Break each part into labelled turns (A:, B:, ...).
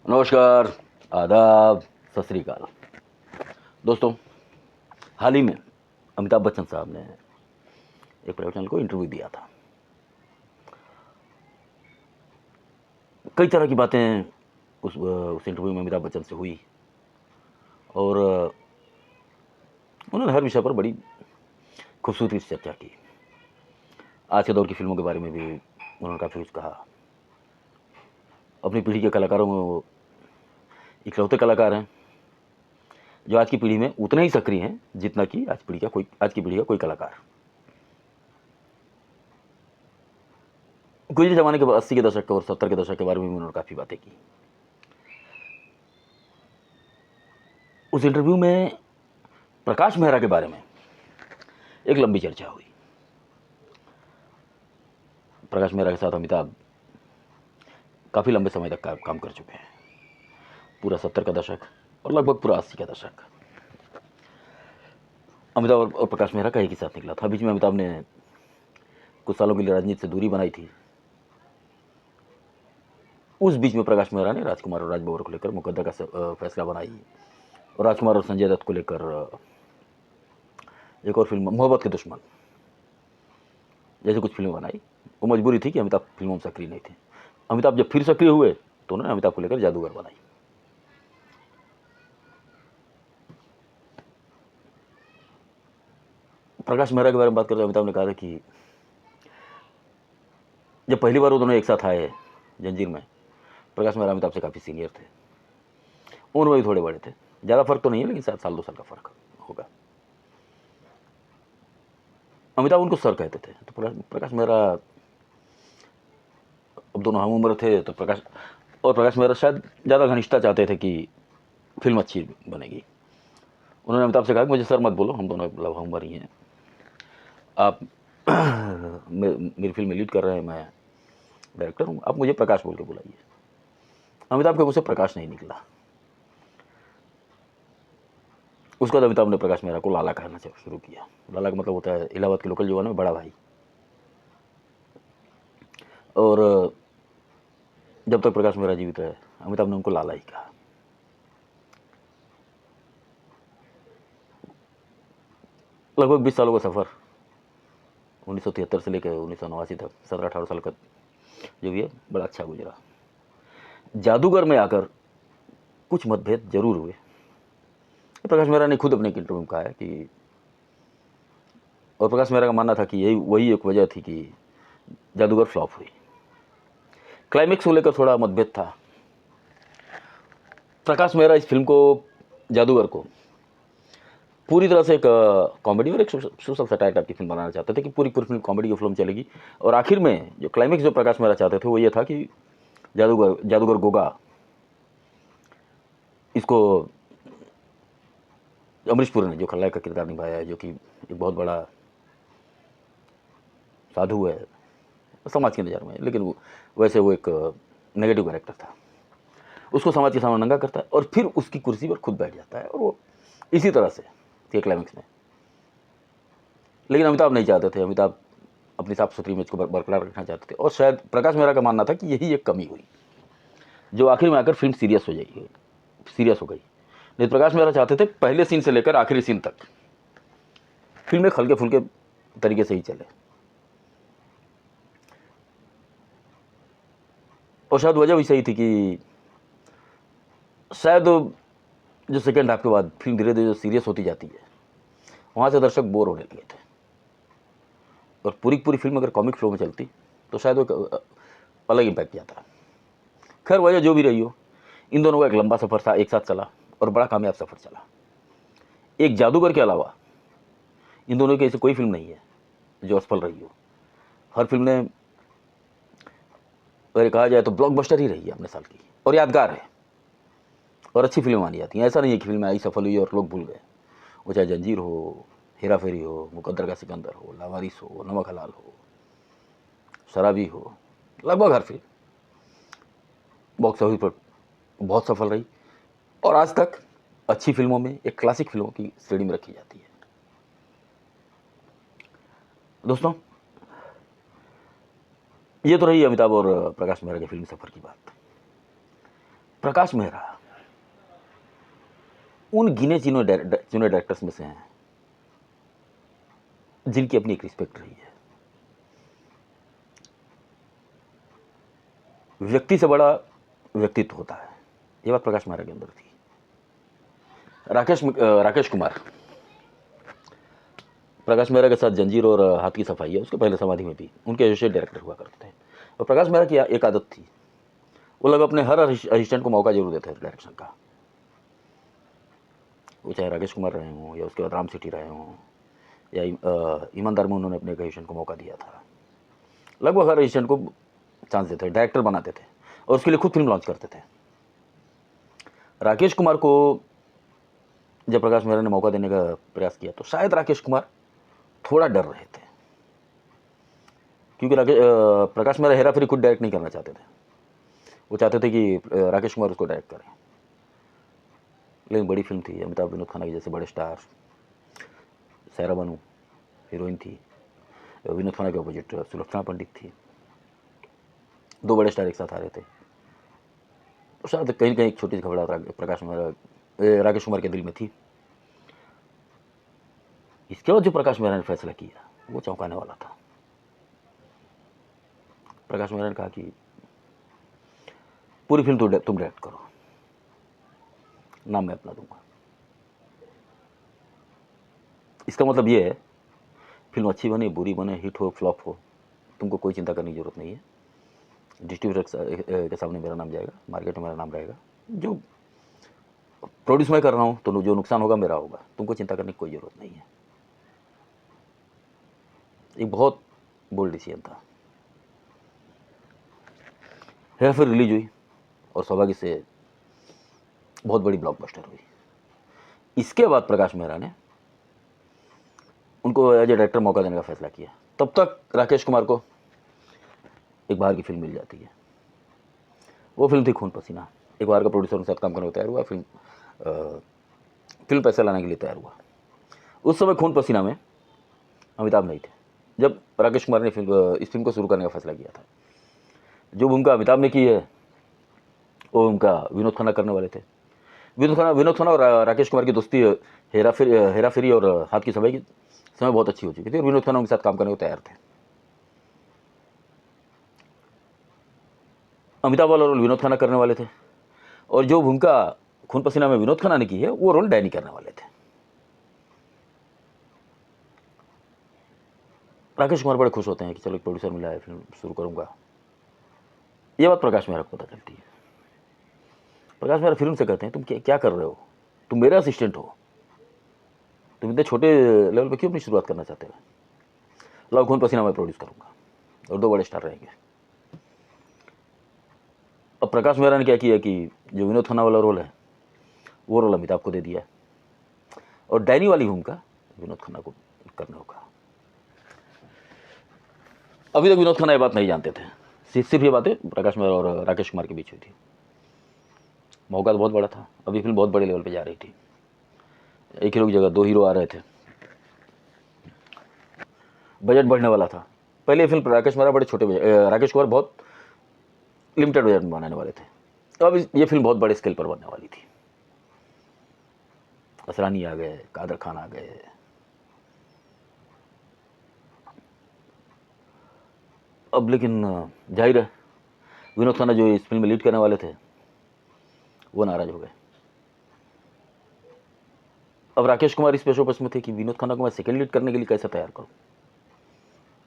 A: नमस्कार, आदाब, सत श्री अकाल। दोस्तों, हाल ही में अमिताभ बच्चन साहब ने एक प्राइवेट चैनल को इंटरव्यू दिया था। कई तरह की बातें उस इंटरव्यू में अमिताभ बच्चन से हुई और उन्होंने हर विषय पर बड़ी खूबसूरती से चर्चा की। आज के दौर की फिल्मों के बारे में भी उन्होंने काफ़ी कुछ कहा। अपनी पीढ़ी के कलाकारों में वो इकलौते कलाकार हैं जो आज की पीढ़ी में उतने ही सक्रिय हैं जितना कि आज की पीढ़ी का कोई कलाकार। गुजरे जमाने के 80 के दशक और 70 के दशक के बारे में भी उन्होंने काफ़ी बातें की। उस इंटरव्यू में प्रकाश मेहरा के बारे में एक लंबी चर्चा हुई। प्रकाश मेहरा के साथ अमिताभ काफ़ी लंबे समय तक काम कर चुके हैं, पूरा 70 का दशक और लगभग पूरा 80 का दशक। अमिताभ और प्रकाश मेहरा का एक ही साथ निकला था। बीच में अमिताभ ने कुछ सालों के लिए राजनीति से दूरी बनाई थी। उस बीच में प्रकाश मेहरा ने राजकुमार और राज बब्बर को लेकर मुकद्दर का फैसला बनाई और राजकुमार और संजय दत्त को लेकर एक और फिल्म मोहब्बत के दुश्मन जैसे कुछ फिल्में बनाई। वो मजबूरी थी कि अमिताभ फिल्मों में सक्रिय नहीं थे। अमिताभ जब फिर सक्रिय हुए तो उन्होंने अमिताभ को लेकर जादूगर बनाई। प्रकाश मेहरा के बारे में बात करते अमिताभ ने कहा था कि जब पहली बार वो दोनों एक साथ आए जंजीर में, प्रकाश मेहरा अमिताभ से काफ़ी सीनियर थे, उम्र में भी थोड़े बड़े थे। ज़्यादा फर्क तो नहीं है, लेकिन शायद साल 2 साल का फर्क होगा। अमिताभ उनको सर कहते थे। तो प्रकाश मेहरा, अब दोनों हम उम्र थे तो प्रकाश मेहरा शायद ज़्यादा घनिष्ठता चाहते थे कि फिल्म अच्छी बनेगी। उन्होंने अमिताभ से कहा कि मुझे सर मत बोलो, हम दोनों मतलब हम उम्र ही हैं। आप मेरी फिल्म में लीड कर रहे हैं, मैं डायरेक्टर हूँ, आप मुझे प्रकाश बोल के बुलाइए। अमिताभ के मुझसे प्रकाश नहीं निकला। उसके बाद अमिताभ ने प्रकाश मेहरा को लाला कहना शुरू किया। लाला का मतलब होता है इलाहाबाद के लोकल जुबान में बड़ा भाई। और जब तक प्रकाश मेहरा जीवित रहे अमिताभ ने उनको लाला ही कहा। लगभग 20 सालों का सफ़र 1973 से लेकर 1989 तक 17-18 साल का जो भी है बड़ा अच्छा गुजरा। जादूगर में आकर कुछ मतभेद जरूर हुए। प्रकाश मेहरा ने खुद अपने एक इंटरव्यू में कहा है कि, और प्रकाश मेहरा का मानना था कि यही वही एक वजह थी कि जादूगर फ्लॉप हुई। क्लाइमेक्स को लेकर थोड़ा मतभेद था। प्रकाश मेहरा इस फिल्म को, जादूगर को, पूरी तरह से एक कॉमेडी और एक सोशल सटायर टाइप की फिल्म बनाना चाहते थे कि पूरी पूरी फिल्म कॉमेडी की फिल्म चलेगी। और आखिर में जो क्लाइमेक्स जो प्रकाश मेहरा चाहते थे वो ये था कि जादूगर गोगा, इसको अमरीश पुरी ने जो खलनायक का किरदार निभाया है, जो कि एक बहुत बड़ा साधु है समाज की नज़र में, लेकिन वैसे वो एक नेगेटिव कैरेक्टर था। उसको समाज के सामने नंगा करता है और फिर उसकी कुर्सी पर खुद बैठ जाता है, और वो इसी तरह से थी क्लाइमेक्स में। लेकिन अमिताभ नहीं चाहते थे। अमिताभ अपनी साफ सुथरी इमेज को बरकरार रखना चाहते थे, और शायद प्रकाश मेहरा का मानना था कि यही एक कमी हुई जो आखिर में आकर फिल्म सीरियस हो गई। नहीं, प्रकाश मेहरा चाहते थे पहले सीन से लेकर आखिरी सीन तक फिल्म एक हल्के फुल्के तरीके से ही चले। और शायद वजह भी सही थी कि शायद जो सेकेंड हाफ के बाद फिल्म धीरे धीरे जो सीरियस होती जाती है, वहाँ से दर्शक बोर होने लगे थे। और पूरी फिल्म अगर कॉमिक फ्लो में चलती तो शायद वो अलग इम्पैक्ट जाता। खैर, वजह जो भी रही हो, इन दोनों का एक लंबा सफ़र था, एक साथ चला और बड़ा कामयाब सफ़र चला। एक जादूगर के अलावा इन दोनों की ऐसी कोई फिल्म नहीं है जो असफल रही हो। हर फिल्म ने, अगर कहा जाए तो ब्लॉकबस्टर ही रही है अपने साल की, और यादगार है और अच्छी फिल्में मानी जाती हैं। ऐसा नहीं है कि फिल्में आई, सफल हुई और लोग भूल गए। वो चाहे जंजीर हो, हेरा फेरी हो, मुकद्दर का सिकंदर हो, लावारिस हो, नमक हलाल हो, शराबी हो, लगभग हर फिल्म बॉक्स ऑफिस पर बहुत सफल रही और आज तक अच्छी फिल्मों में, एक क्लासिक फिल्मों की श्रेणी में रखी जाती है। दोस्तों, ये तो रही अमिताभ और प्रकाश मेहरा के फिल्मी सफ़र की बात। प्रकाश मेहरा उन गिने चुने डायरेक्टर्स में से हैं जिनकी अपनी एक रिस्पेक्ट रही है। व्यक्ति से बड़ा व्यक्तित्व होता है, ये बात प्रकाश मेहरा के अंदर थी। राकेश कुमार प्रकाश मेहरा के साथ जंजीर और हाथ की सफाई है, उसके पहले समाधि में भी उनके एसोसिएट डायरेक्टर हुआ करते थे। और प्रकाश मेहरा की एक आदत थी, वो लोग अपने हर असिस्टेंट को मौका जरूर देते थे डायरेक्शन का। वो चाहे राकेश कुमार रहे हों या उसके बाद राम सिटी रहे हों या ईमानदार में उन्होंने अपने एक असिस्टेंट को मौका दिया था। लगभग हर असिस्टेंट को चांस देते थे, डायरेक्टर बनाते थे और उसके लिए खुद फिल्म लॉन्च करते थे। राकेश कुमार को जब प्रकाश मेहरा ने मौका देने का प्रयास किया तो शायद राकेश कुमार थोड़ा डर रहे थे, क्योंकि प्रकाश मेहरा हेरा फेरी खुद डायरेक्ट नहीं करना चाहते थे। वो चाहते थे कि राकेश कुमार उसको डायरेक्ट करें, लेकिन बड़ी फिल्म थी, अमिताभ विनोद खन्ना के जैसे बड़े स्टार, सैरा बानू हीरोइन थी, विनोद खन्ना के अपोजिट सुलक्षणा पंडित थी, दो बड़े स्टार एक साथ आ रहे थे। तो शायद कहीं न कहीं एक छोटी सी घबराहट राकेश कुमार के दिल में थी। इसके बाद जो प्रकाश मेहरा ने फैसला किया वो चौंकाने वाला था। प्रकाश मेहरा ने कहा कि पूरी फिल्म तुम डायरेक्ट करो, नाम मैं अपना दूंगा। इसका मतलब ये है, फिल्म अच्छी बने, बुरी बने, हिट हो, फ्लॉप हो, तुमको कोई चिंता करने की जरूरत नहीं है। डिस्ट्रीब्यूटर के सामने मेरा नाम जाएगा, मार्केट में मेरा नाम रहेगा, जो प्रोड्यूस मैं कर रहा हूँ तो जो नुकसान होगा मेरा होगा, तुमको चिंता करने की कोई ज़रूरत नहीं है। एक बहुत बोल्ड डिसीजन था। हेरा फेरी रिलीज हुई और सौभाग्य से बहुत बड़ी ब्लॉकबस्टर हुई। इसके बाद प्रकाश मेहरा ने उनको एज ए डायरेक्टर मौका देने का फैसला किया। तब तक राकेश कुमार को एक बाहर की फिल्म मिल जाती है। वो फिल्म थी खून पसीना। एक बार का प्रोड्यूसर उनके साथ काम करने को तैयार हुआ, फिल्म पैसे लाने के लिए तैयार हुआ। उस समय खून पसीना में अमिताभ नहीं थे जब राकेश कुमार ने इस फिल्म को शुरू करने का फैसला किया था। जो भूमिका अमिताभ ने की है वो उनका विनोद खन्ना करने वाले थे। विनोद खन्ना और राकेश कुमार की दोस्ती हेरा फेरी और हाथ की सफाई की समय बहुत अच्छी हो चुकी थी और विनोद खन्ना उनके साथ काम करने को तैयार थे। अमिताभ वाला रोल विनोद खन्ना करने वाले थे और जो भूमिका खून पसीना में विनोद खन्ना ने की है वो रोल डैनी करने वाले थे। राकेश कुमार बड़े खुश होते हैं कि चलो एक प्रोड्यूसर मिला है, फिल्म शुरू करूंगा। ये बात प्रकाश मेहरा को पता चलती है। प्रकाश मेहरा फिल्म से कहते हैं, तुम क्या कर रहे हो, तुम मेरा असिस्टेंट हो, तुम इतने छोटे लेवल पे क्यों अपनी शुरुआत करना चाहते हो? लाओ खून पसीना मैं प्रोड्यूस करूंगा और दो बड़े स्टार रहेंगे। अब प्रकाश मेहरा ने क्या किया कि जो विनोद खन्ना वाला रोल है वो रोल अमिताभ को दे दिया और डैनी वाली भूमिका विनोद खन्ना को करने होगा। अभी तक विनोद खन्ना ये बात नहीं जानते थे, सिर्फ ये बातें प्रकाश मेहरा और राकेश कुमार के बीच हुई थी। मौका तो बहुत बड़ा था, अभी फिल्म बहुत बड़े लेवल पे जा रही थी। एक हीरो की जगह दो हीरो आ रहे थे, बजट बढ़ने वाला था। पहले ये फिल्म राकेश कुमार राकेश कुमार बहुत लिमिटेड बजट में बनाने वाले थे, तो अब ये फिल्म बहुत बड़े स्केल पर बनने वाली थी। असरानी आ गए, कादर खान आ गए, अब लेकिन जाहिर है विनोद खन्ना जो इस फिल्म में लीड करने वाले थे वो नाराज हो गए। अब राकेश कुमार इस पेशोपस में थे कि विनोद खन्ना को मैं सेकंड लीड करने के लिए कैसे तैयार करूं।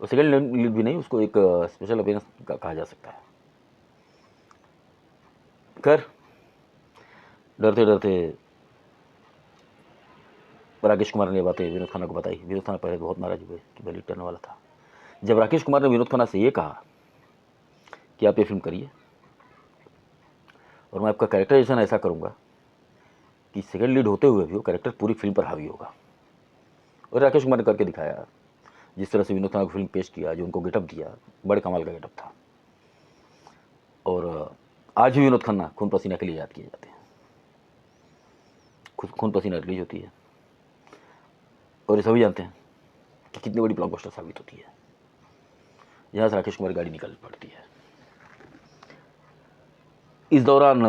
A: और सेकंड लीड भी नहीं, उसको एक स्पेशल अपीयरेंस कहा जा सकता है। खैर डरते डरते राकेश कुमार ने बातें विनोद खन्ना को बताई। विनोद खन्ना पहले बहुत नाराज हुए कि मैं लीड करने वाला था। जब राकेश कुमार ने विनोद खन्ना से ये कहा कि आप ये फिल्म करिए और मैं आपका कैरेक्टराइजेशन ऐसा करूंगा कि सेकंड लीड होते हुए भी वो कैरेक्टर पूरी फिल्म पर हावी होगा, और राकेश कुमार ने करके दिखाया। जिस तरह से विनोद खन्ना को फिल्म पेश किया, जो उनको गेटअप दिया, बड़े कमाल का गेटअप था। और आज भी विनोद खन्ना खून पसीना के लिए याद किए जाते हैं। खून पसीना रिलीज होती है और ये सभी जानते हैं कि कितनी बड़ी ब्लॉकबस्टर साबित होती है। यहाँ से राकेश कुमार की गाड़ी निकल पड़ती है। इस दौरान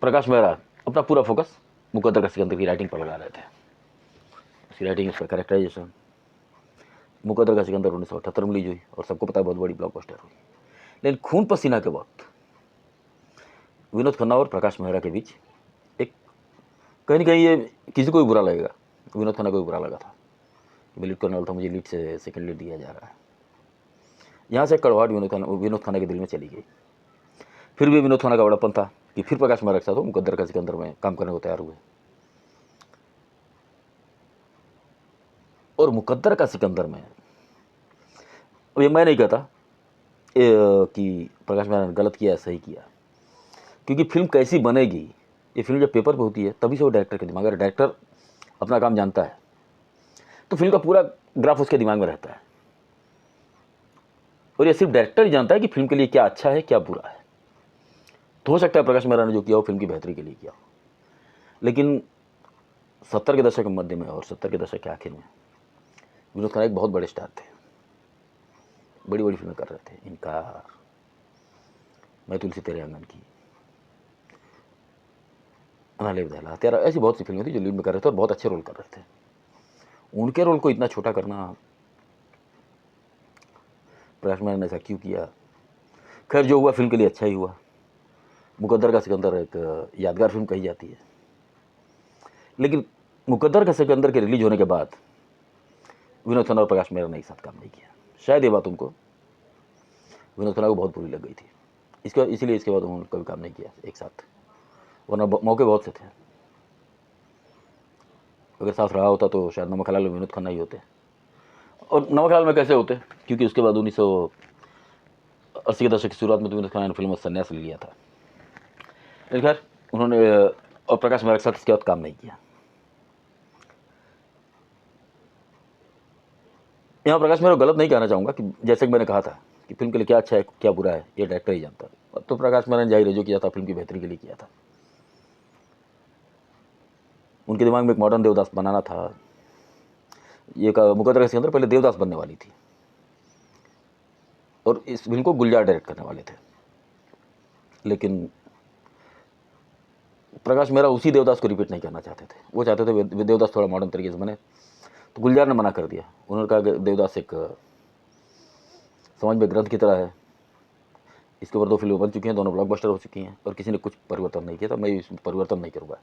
A: प्रकाश मेहरा अपना पूरा फोकस मुकद्दर का सिकंदर की राइटिंग पर लगा रहे थे। उसकी राइटिंग, उसका कैरेक्टराइजेशन। मुकद्दर का सिकंदर 1978 में रिलीज हुई और सबको पता है बहुत बड़ी ब्लॉकबस्टर हुई। लेकिन खून पसीना के वक्त विनोद खन्ना और प्रकाश मेहरा के बीच एक, कहीं ना कहीं ये किसी को भी बुरा लगेगा, विनोद खन्ना को भी बुरा लगा था कि मैं लीड करने वाला था, मुझे लीड से सेकंड लीड दिया जा रहा है। यहाँ से कड़वाहट विनोद खन्ना के दिल में चली गई। फिर भी विनोद खन्ना का बड़ापन था कि फिर प्रकाश मेहरा के साथ वो मुकद्दर का सिकंदर में काम करने को तैयार हुए। और मुकद्दर का सिकंदर में, अब ये मैं नहीं कहता कि प्रकाश मेहरा ने गलत किया या सही किया, क्योंकि फिल्म कैसी बनेगी ये फिल्म जब पेपर पे होती है तभी से वो डायरेक्टर के दिमाग, अगर डायरेक्टर अपना काम जानता है तो फिल्म का पूरा ग्राफ उसके दिमाग में रहता है। और ये सिर्फ डायरेक्टर ही जानता है कि फिल्म के लिए क्या अच्छा है क्या बुरा है। तो हो सकता है प्रकाश मेहरा ने जो किया वो फिल्म की बेहतरी के लिए किया, लेकिन 70 के दशक के मध्य में और 70 के दशक के आखिर में विनोद खन्ना एक बहुत बड़े स्टार थे, बड़ी बड़ी फिल्में कर रहे थे। इनकार, मैं तुलसी तेरे आंगन की, अनाले बदला, तेरा, ऐसी बहुत सी फिल्में थी जो लीड में कर रहे थे और बहुत अच्छे रोल कर रहे थे। उनके रोल को इतना छोटा करना प्रकाश मेहरा ने ऐसा क्यों किया? खैर जो हुआ फिल्म के लिए अच्छा ही हुआ। मुकद्दर का सिकंदर एक यादगार फिल्म कही जाती है, लेकिन मुकद्दर का सिकंदर के रिलीज होने के बाद विनोद खन्ना और प्रकाश मेहरा ने एक साथ काम नहीं किया। शायद ये बात उनको, विनोद खन्ना को बहुत बुरी लग गई थी, इसीलिए इसके बाद उन्होंने कभी काम नहीं किया एक साथ, वरना मौके बहुत से थे। अगर साथ रहा होता तो शायद नमक हलाल में विनोद खन्ना ही होते। और नमक हलाल में कैसे होते, क्योंकि उसके बाद 1980 के दशक की शुरुआत में तो विनोद खन्ना ने फिल्म में संन्यास ले लिया था। लेकिन खैर उन्होंने और प्रकाश मेहरा के साथ इसके बाद काम नहीं किया। यहाँ प्रकाश मेहरा गलत नहीं कहना चाहूँगा कि जैसे कि मैंने कहा था कि फिल्म के लिए क्या अच्छा है क्या बुरा है ये डायरेक्टर ही जानता है। तो प्रकाश मेहरा ने जाहिर है जो किया था फिल्म की बेहतरी के लिए किया था। उनके दिमाग में एक मॉडर्न देवदास बनाना था। ये मुकद्दर का सिकंदर पहले देवदास बनने वाली थी और इस फिल्म को गुलजार डायरेक्ट करने वाले थे, लेकिन प्रकाश मेहरा उसी देवदास को रिपीट नहीं करना चाहते थे। वो चाहते थे देवदास थोड़ा मॉडर्न तरीके से बने, तो गुलजार ने मना कर दिया। उन्होंने कहा कि देवदास एक समाज में ग्रंथ की तरह है, इसके ऊपर 2 फिल्में बन चुकी हैं, दोनों ब्लॉकबस्टर हो चुकी हैं और किसी ने कुछ परिवर्तन नहीं किया, तो मैं इसमें परिवर्तन नहीं करूँगा,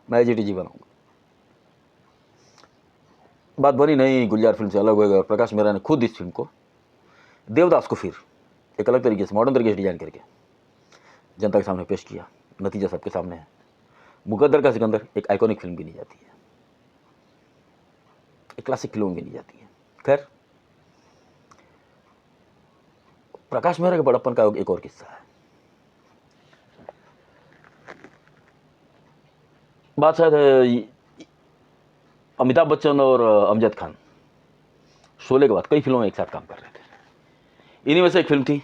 A: मैं एज इट इज बनाऊँगा। बात बनी नहीं, गुलजार फिल्म से अलग हो गया और प्रकाश मेहरा ने खुद इस फिल्म को, देवदास को फिर एक अलग तरीके से मॉडर्न तरीके से डिजाइन करके जनता के सामने पेश किया। नतीजा सबके सामने है। मुकद्दर का सिकंदर एक आइकॉनिक फिल्म गिनी जाती है, एक क्लासिक फिल्म गिनी जाती है। खैर प्रकाश मेहरा के बड़प्पन का एक और किस्सा है। बात शायद अमिताभ बच्चन और अमजद खान शोले के बाद कई फिल्मों में एक साथ काम कर रहे थे। इन्हीं में से एक फिल्म थी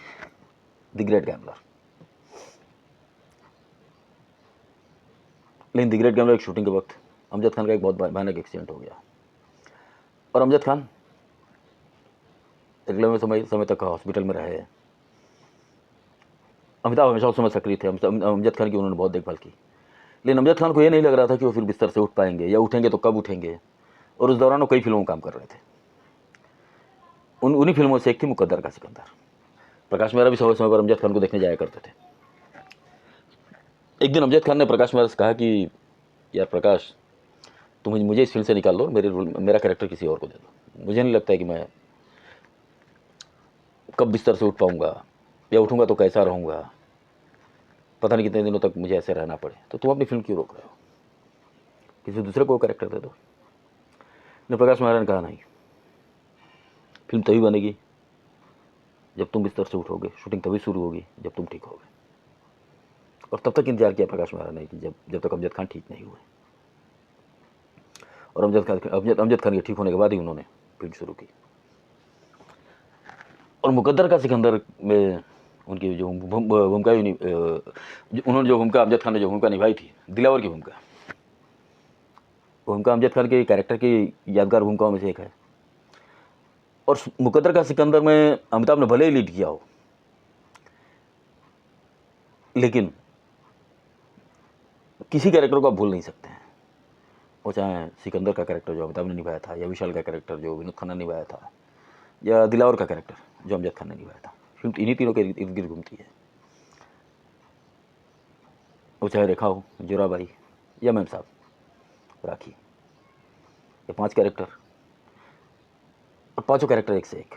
A: द ग्रेट गैम्बलर। लेकिन द ग्रेट गैम्बलर की शूटिंग के वक्त अमजद खान का एक बहुत भयानक एक्सीडेंट हो गया और अमजद खान एक लंबे समय तक हॉस्पिटल में रहे। अमिताभ हमेशा उस समय सक्रिय थे, अमजद खान की उन्होंने बहुत देखभाल की, लेकिन अमजद खान को ये नहीं लग रहा था कि वो फिर बिस्तर से उठ पाएंगे या उठेंगे तो कब उठेंगे। और उस दौरान वो कई फिल्मों में काम कर रहे थे। उन्हीं फिल्मों से एक थी मुकद्दर का सिकंदर। प्रकाश मेहरा भी समय समय पर अमजद खान को देखने जाया करते थे। एक दिन अमजद खान ने प्रकाश मेहरा से कहा कि यार प्रकाश, तुम मुझे इस फिल्म से निकाल दो, मेरा कैरेक्टर किसी और को दे दो। मुझे नहीं लगता है कि मैं कब बिस्तर से उठ पाऊंगा या उठूंगा तो कैसा रहूंगा, पता नहीं कितने दिनों तक मुझे ऐसे रहना पड़े, तो तुम अपनी फिल्म क्यों रोक रहे हो, किसी दूसरे को कैरेक्टर दे दो। ने प्रकाश मेहरा ने कहा नहीं, फिल्म तभी बनेगी जब तुम बिस्तर से उठोगे, शूटिंग तभी शुरू होगी जब तुम ठीक होगे। और तब तक इंतजार किया प्रकाश मेहरा ने कि जब तक अमजद खान ठीक नहीं हुए। और अमजद खान के ठीक होने के बाद ही उन्होंने फिल्म शुरू की। और मुकद्दर का सिकंदर में उनकी जो भूमिका, उन्होंने जो भूमिका, अमजद खान ने जो भूमिका निभाई थी, दिलावर की भूमिका, भूमिका अमजद खान के कैरेक्टर की यादगार भूमिकाओं में से एक है। और मुकद्दर का सिकंदर में अमिताभ ने भले ही लीड किया हो, लेकिन किसी कैरेक्टर को आप भूल नहीं सकते हैं, वो चाहे सिकंदर का कैरेक्टर जो अमिताभ ने निभाया था, या विशाल का कैरेक्टर जो विनोद खन्ना ने निभाया था, या दिलावर का कैरेक्टर जो अमजद खान ने निभाया था। फिल्म इन्हीं तीनों के इर्द गिर्द घूमती है। वो चाहे रेखा हो, जोराबाई, या मैम साहब, राखी, ये 5 कैरेक्टर, और पांचों कैरेक्टर एक से एक।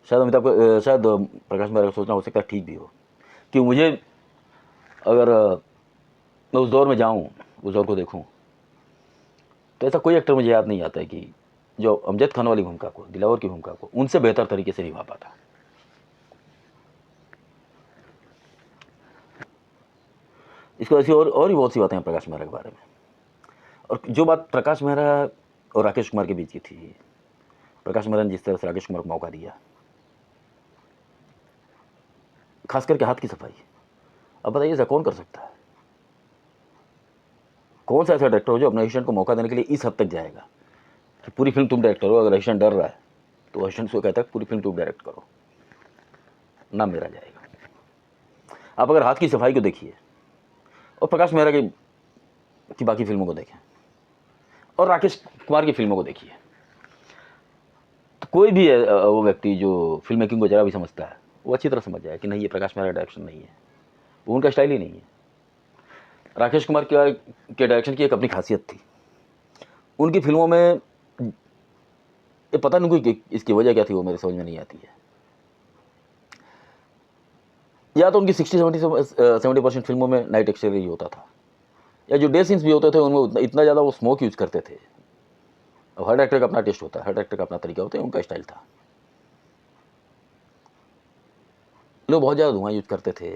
A: शायद अमिताभ को शायद प्रकाश मेहरा का सोचना हो सकता है ठीक भी हो कि मुझे अगर मैं उस दौर में जाऊं, उस दौर को देखूं, तो ऐसा कोई एक्टर मुझे याद नहीं आता है कि जो अमजद खान वाली भूमिका को, दिलावर की भूमिका को उनसे बेहतर तरीके से निभा पाता। इसको ऐसी और भी बहुत सी बातें हैं प्रकाश मेहरा के बारे में। और जो बात प्रकाश मेहरा और राकेश कुमार के बीच की थी, प्रकाश मेहरा ने जिस तरह से राकेश कुमार को मौका दिया, खास करके हाथ की सफाई, अब बताइए ऐसा कौन कर सकता है? कौन सा ऐसा डायरेक्टर हो जो अपने असिस्टेंट को मौका देने के लिए इस हद तक जाएगा कि पूरी फिल्म तुम डायरेक्टर हो, अगर असिस्टेंट डर रहा है तो असिस्टेंट से कहता है पूरी फिल्म तुम डायरेक्ट करो, नाम मेरा जाएगा। आप अगर हाथ की सफाई को देखिए और प्रकाश मेहरा की बाकी फिल्मों को देखें और राकेश कुमार की फिल्मों को देखिए, तो कोई भी वो व्यक्ति जो फिल्म मेकिंग को जरा भी समझता है वो अच्छी तरह समझ जाए कि नहीं, ये प्रकाश मेहरा का डायरेक्शन नहीं है, वो उनका स्टाइल ही नहीं है। राकेश कुमार के डायरेक्शन की एक अपनी खासियत थी। उनकी फिल्मों में ये पता नहीं कोई इसकी वजह क्या थी, वो मेरे समझ में नहीं आती है। या तो उनकी 60-70% फिल्मों में नाइट एक्सटीरियर ही होता था, या जो डे सीन्स भी होते थे उनमें इतना ज़्यादा वो स्मोक यूज़ करते थे। अब हर एक्टर का अपना टेस्ट होता है, हर एक्टर का अपना तरीका होता है, उनका स्टाइल था। लोग बहुत ज़्यादा धुआं यूज़ करते थे,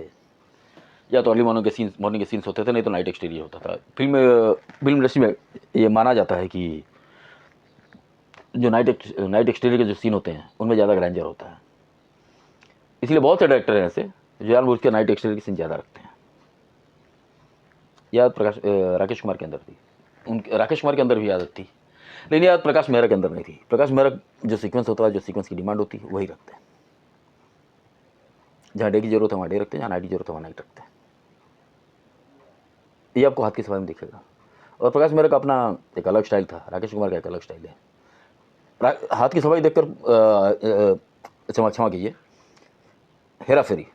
A: या तो अर्ली मॉर्निंग के सीन्स होते थे, नहीं तो नाइट एक्सटीरियर होता था। फिल्म इंडस्ट्री में ये माना जाता है कि जो नाइट एक्सटीरियर के जो सीन होते हैं उनमें ज़्यादा ग्रैंडर होता है, इसलिए बहुत से डायरेक्टर हैं ऐसे जो जानबूझ के नाइट एक्सटीरियर के सीन ज़्यादा रखते हैं। याद राकेश कुमार के अंदर थी, राकेश कुमार के अंदर भी आदत थी, लेकिन याद प्रकाश मेहरा के अंदर नहीं थी। प्रकाश मेहरा जो सीक्वेंस होता है, जो सीक्वेंस की डिमांड होती है वही रखते हैं। जहाँ डे की जरूरत है वहाँ डे रखते हैं, जहाँ नाइट की जरूरत है वहाँ नाइट रखते हैं। ये आपको हाथ की सफाई में दिखेगा। और प्रकाश मेहरा का अपना एक अलग स्टाइल था, राकेश कुमार का एक अलग स्टाइल है। हाथ की सफाई देखकर क्षमा कीजिए, हेरा फेरी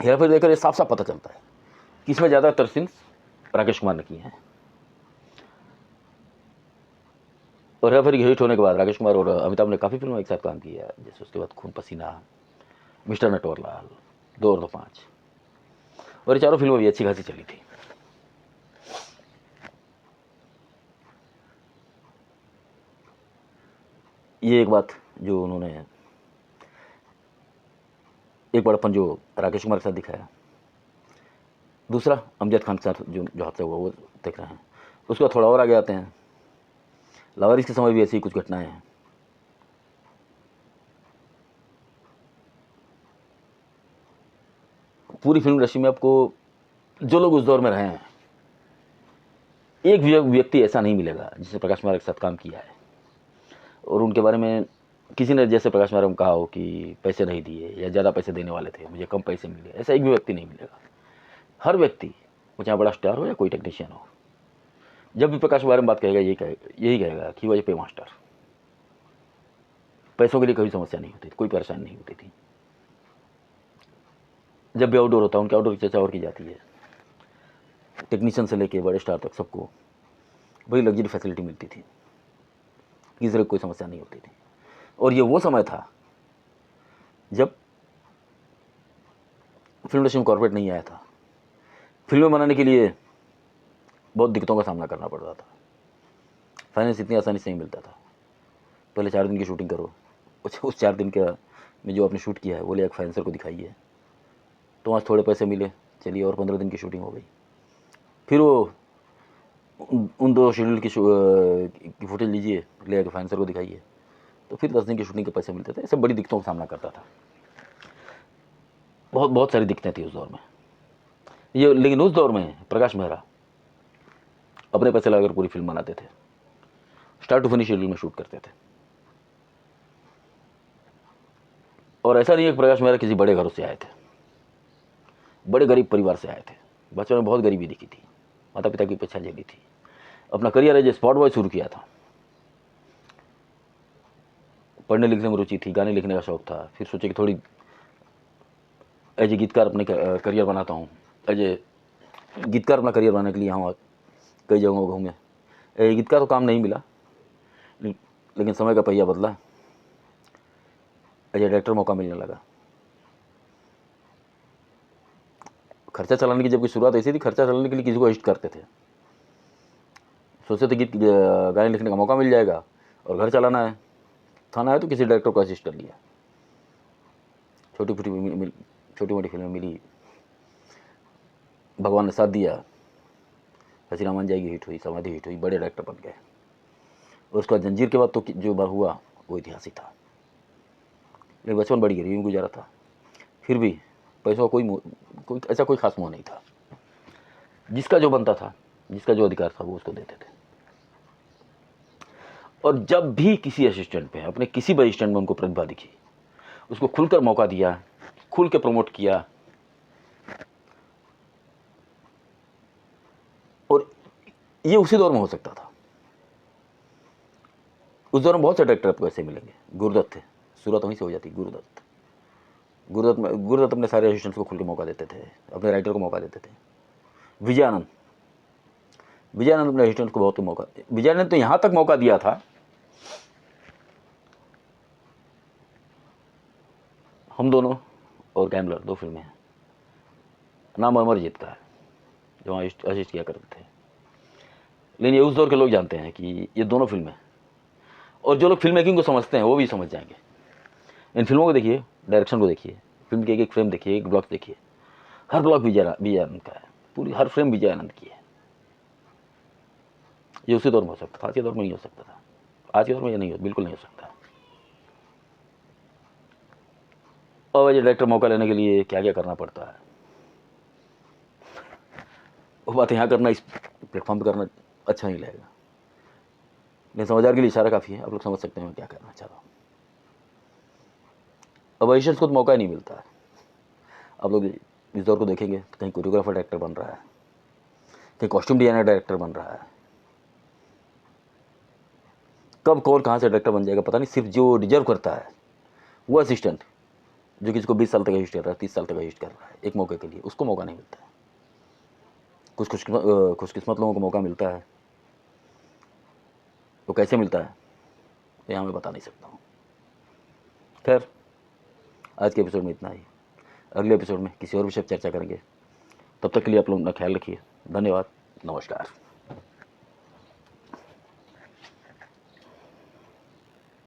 A: देखकर ये साफ साफ पता चलता है कि इसमें ज़्यादातर सीन्स राकेश कुमार ने किए हैं। और हेरा फेरी हिट होने के बाद राकेश कुमार और अमिताभ ने काफ़ी फिल्मों एक साथ काम किया, जैसे उसके बाद खून पसीना, मिस्टर नटवरलाल, 2 और 2 5, और ये चारों फिल्में भी अच्छी खासी चली थी। ये एक बात जो उन्होंने, एक बड़प्पन जो राकेश कुमार के साथ दिखाया। दूसरा अमजद खान के साथ जो हादसा हुआ वो देख रहे हैं। उसके बाद थोड़ा और आगे आते हैं, लावारिस के समय भी ऐसी कुछ घटनाएं हैं। पूरी फिल्म इंडस्ट्री में आपको जो लोग उस दौर में रहे हैं, एक व्यक्ति ऐसा नहीं मिलेगा जिसने प्रकाश मेहरा के साथ काम किया है और उनके बारे में किसी ने जैसे प्रकाश मेहरा को कहा हो कि पैसे नहीं दिए या ज़्यादा पैसे देने वाले थे, मुझे कम पैसे मिले, ऐसा एक भी व्यक्ति नहीं मिलेगा। हर व्यक्ति, वो चाहे बड़ा स्टार हो या कोई टेक्नीशियन हो, जब भी प्रकाश के बारे में बात कहेगा यही कहेगा कि वही पे मास्टर। पैसों के लिए कभी समस्या नहीं होती थी, कोई परेशानी नहीं होती थी। जब भी आउटडोर होता है उनके आउटडोर की चर्चा और की जाती है। टेक्नीशियन से लेके बड़े स्टार तक सबको बड़ी लग्जरी फैसिलिटी मिलती थी, किसी तरह कोई समस्या नहीं होती थी। और ये वो समय था जब फिल्म इंडस्ट्री में कॉर्पोरेट नहीं आया था। फिल्में बनाने के लिए बहुत दिक्कतों का सामना करना पड़ता था, फाइनेंस इतनी आसानी से नहीं मिलता था। पहले 4 दिन की शूटिंग करो, उस 4 दिन का में जो आपने शूट किया है वो ले एक फाइनेंसर को दिखाइए, तो वहाँ थोड़े पैसे मिले, चलिए और 15 दिन की शूटिंग हो गई। फिर वो उन 2 शेड्यूल की फुटेज लीजिए, ले आके फाइनेंसर को दिखाइए, तो फिर 10 दिन की शूटिंग के पैसे मिलते थे। ऐसे बड़ी दिक्कतों का सामना करता था, बहुत सारी दिक्कतें थी उस दौर में ये। लेकिन उस दौर में प्रकाश मेहरा अपने पैसे लगाकर पूरी फिल्म बनाते थे, स्टार्ट टू फिनिश शेड्यूल में शूट करते थे। और ऐसा नहीं है कि प्रकाश मेहरा किसी बड़े घरों से आए थे, बड़े गरीब परिवार से आए थे, बचपन में बहुत गरीबी दिखी थी, माता पिता की उपेक्षा झेली थी। अपना career as a spot boy शुरू किया था। पढ़ने लिखने में रुचि थी, गाने लिखने का शौक था। फिर सोचे कि थोड़ी एज ए गीतकार अपने करियर बनाता हूँ। एज ए गीतकार अपना करियर बनाने के लिए यहाँ कई जगहों को घूमे। एज ए गीतकार तो काम नहीं मिला, लेकिन समय का पहिया बदला। एज ए डायरेक्टर मौका मिलने लगा। खर्चा चलाने की जब की शुरुआत ऐसी थी, खर्चा चलाने के लिए किसी को असिस्ट करते थे। सोचते थे गीत गाने लिखने का मौका मिल जाएगा और घर चलाना है, खाना है, तो किसी डायरेक्टर को असिस्ट कर लिया। छोटी मोटी फिल्में मिली, भगवान ने साथ दिया। हसीना मान जाएगी हिट हुई, समाधि हिट हुई, बड़े डायरेक्टर बन गए। और उसके बाद जंजीर के बाद तो जो बार हुआ वो ऐतिहासिक था। लेकिन बचपन बड़ी गरीबी में गुजारा था। फिर भी पैसों का कोई ऐसा कोई खास मोह नहीं था। जिसका जो बनता था, जिसका जो अधिकार था, वो उसको देते थे। और जब भी किसी असिस्टेंट पे, अपने किसी भी असिस्टेंट में उनको प्रतिभा दिखी, उसको खुलकर मौका दिया, खुल के प्रमोट किया। और ये उसी दौर में हो सकता था। उस दौर में बहुत से डायरेक्टर आपको ऐसे मिलेंगे। गुरुदत्त थे, शुरुआत वहीं से हो जाती। गुरुदत्त अपने सारे असिस्टेंट्स को खुल के मौका देते थे, अपने राइटर को मौका देते थे। विजयानंद अपने असिस्टेंट को बहुत मौका, विजयानंद तो यहाँ तक मौका दिया था, हम दोनों और गैम्बलर 2 फिल्में हैं, नाम अमरजीत का है, जो वहाँ असिस्ट किया करते थे। लेकिन ये उस दौर के लोग जानते हैं कि ये दोनों फिल्में, और जो लोग फिल्म मेकिंग को समझते हैं वो भी समझ जाएंगे। इन फिल्मों को देखिए, डायरेक्शन को देखिए, फिल्म की एक फ्रेम देखिए, एक ब्लॉक देखिए। हर ब्लॉक विजयानंद का है, पूरी हर फ्रेम विजयानंद की है। ये उसी दौर में हो सकता था, आज के दौर में नहीं हो सकता था। आज के दौर में ये नहीं हो, बिल्कुल नहीं हो सकता। और ये डायरेक्टर मौका लेने के लिए क्या क्या करना पड़ता है, वो बात यहाँ करना, इस प्लेटफॉर्म पर करना अच्छा नहीं लगेगा। लेकिन समझदार के लिए इशारा काफ़ी है, आप लोग समझ सकते हैं मैं क्या करना चाह रहा हूँ। अब एशियंस को तो मौका ही नहीं मिलता है। आप लोग इस दौर को देखेंगे तो कहीं कोरियोग्राफर डायरेक्टर बन रहा है, कहीं कॉस्ट्यूम डिजाइनर डायरेक्टर बन रहा है। कब कौन कहाँ से डायरेक्टर बन जाएगा पता नहीं। सिर्फ जो डिजर्व करता है वो असिस्टेंट, जो किसी को 20 साल तक असिस्ट कर रहा है, 30 साल तक असिस्ट कर रहा है, एक मौके के लिए, उसको मौका नहीं मिलता है। कुछ खुशकिस्मत लोगों को मौका मिलता है। वो कैसे मिलता है तो यहाँ मैं बता नहीं सकता हूँ। खैर, आज के एपिसोड में इतना ही। अगले एपिसोड में किसी और विषय पर चर्चा करेंगे। तब तक के लिए आप लोग अपना ख्याल रखिए। धन्यवाद, नमस्कार।